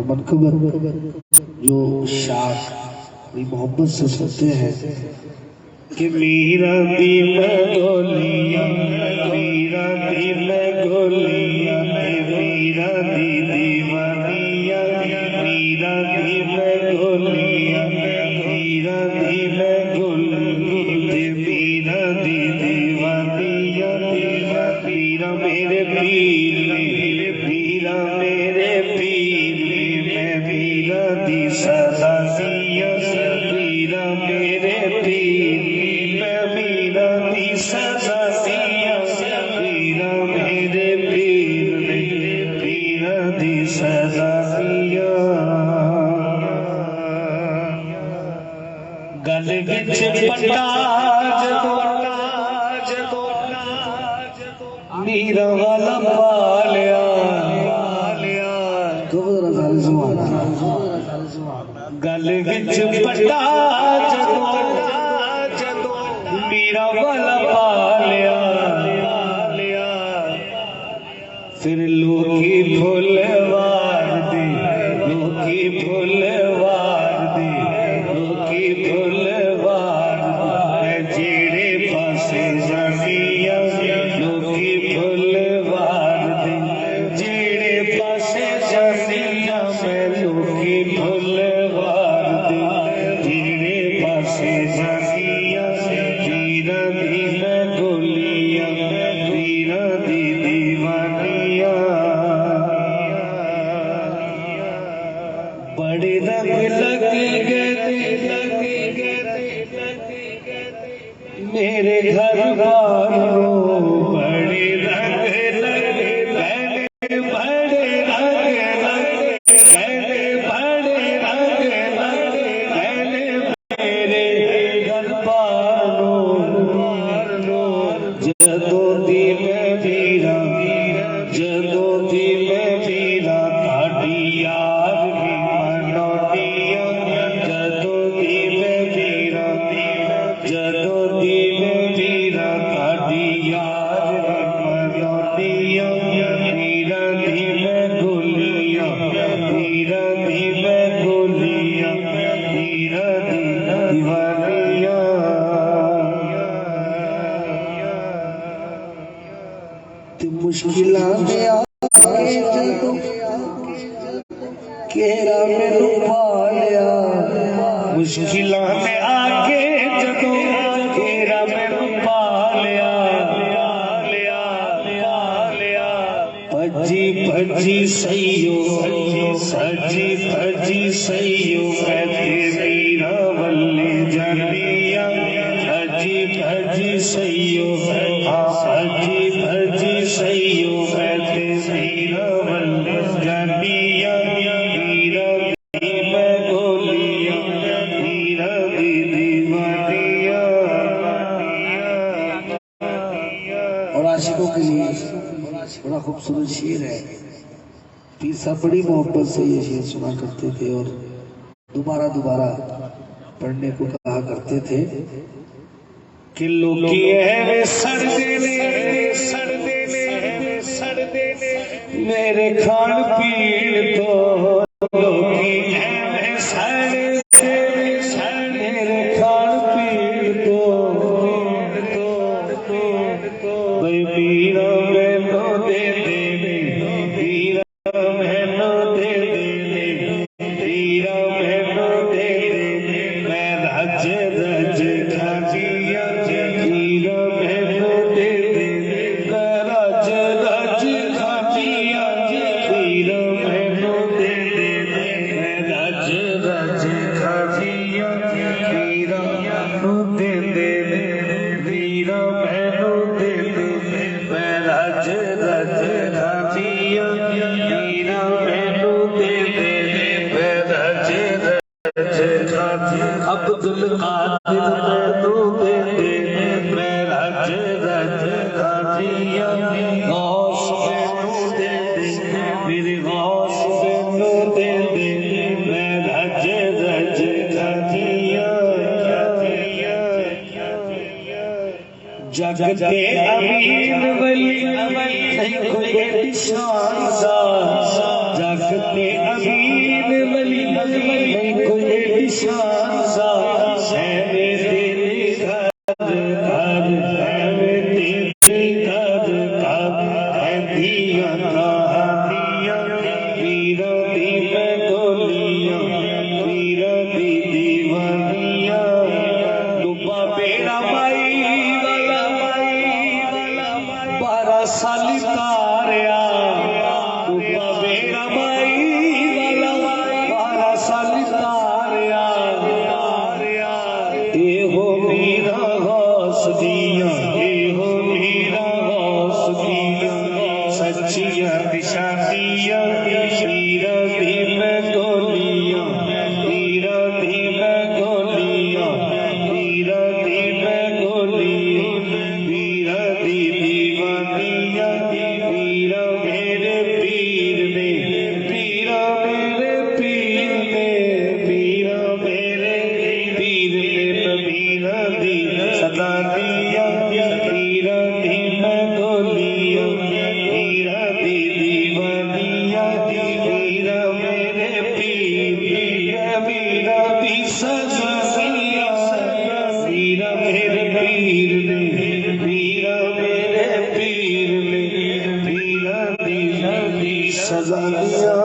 मनकबर जो शाख बड़ी मोहब्बत से सुनते हैं कि मीरा दी मैं गोलियां, मीरा दी मैं गोलियां, मीरा दी दीवानियां, मीरा दी मैं गोलियां, मीरा दी मैं गोलियां, मीरा दी दीवानियां, मीरा मेरे पीर, मीरा मेरे पीर, मैं मीरा दी सदासियां, मीरा मेरे पीर, मैं मीरा दी सदासियां, मीरा मेरे पीर, मीरा दी सदासियां। गल विच पट्टा जदों मीरा वाला पालिया, गल विच पट्टा जदों मीरा वाला पालिया, फिर लोकी फुल वार दे, लोकी फुल वार दे, लोकी फुल वार दे, जेड़े पासे जानिया, लोकी फुल वार दे, जेड़े पासे जानिया, मैं लोकी फुल वार दे, जेड़े पासे जानिया, मीरा दी मैं गोलियां, मीरा दी दीवानियां। बड़े रंग लगे मेरे घर बारों, बड़े रंग लगे, बड़े मेरे घर बारों, जदों दी मैं मीरा, जदों दी मैं मीरा ताड़ी यार भी मनौटियां, जदों दी मैं मीरा, जदों दी मैं मीरा ताड़ी यार भी मनौटियां, मीरा दी मैं गोलियां, मीरा दी मैं गोलियां, मीरा दी दीवानियां। ते मुश्किलां में आके जदों केरा मैनू पालिया, मुश्किलां में आके जदों केरा मैनू पालिया, भजी भजी सईयो, भजी भजी सईयो, मैं मीरा वल्ले जानिया, भजी भजी सईयो, भजी भजी सईयो, मैं मीरा वल्ले जानिया, मीरा दी मैं गोलियां, मीरा दी दीवानियां। और आशिकों के लिए बड़ा खूबसूरत शेर है। पीर साहब बड़ी मोहब्बत से ये शेर सुना करते थे और दोबारा दोबारा पढ़ने को कहा करते थे कि लोकी है वे सड़दे ने, मेरे खान पीन तो, लोकी है वे सड़दे, मेरे खान पीन तो, भाई मीरा मैनू दे दे, मीरा मैनू दे दे, मीरा मैनू दे दे, मैं रज रज खाजिया, मीरा मैनू दे दे, मैं रज रज खाजिया, मीरा मैनू दे दे, मैं रज रज खाजिया, मीरा मैनू दे दे, मीरा मैनू दे दे, मैं रज रज खाजिया, मीरा मैनू दे दे, मैं रज रज खाजिया, अब्दुल कादिर मैनू दे दे, मैं रज रज खाजिया, गौस मैनू दे दे, मेरे गौस मैनू दे दे, मैं रज रज खाजिया। जगते अमीन वली नहीं कोई शानदार, जगते अमीन नजारिया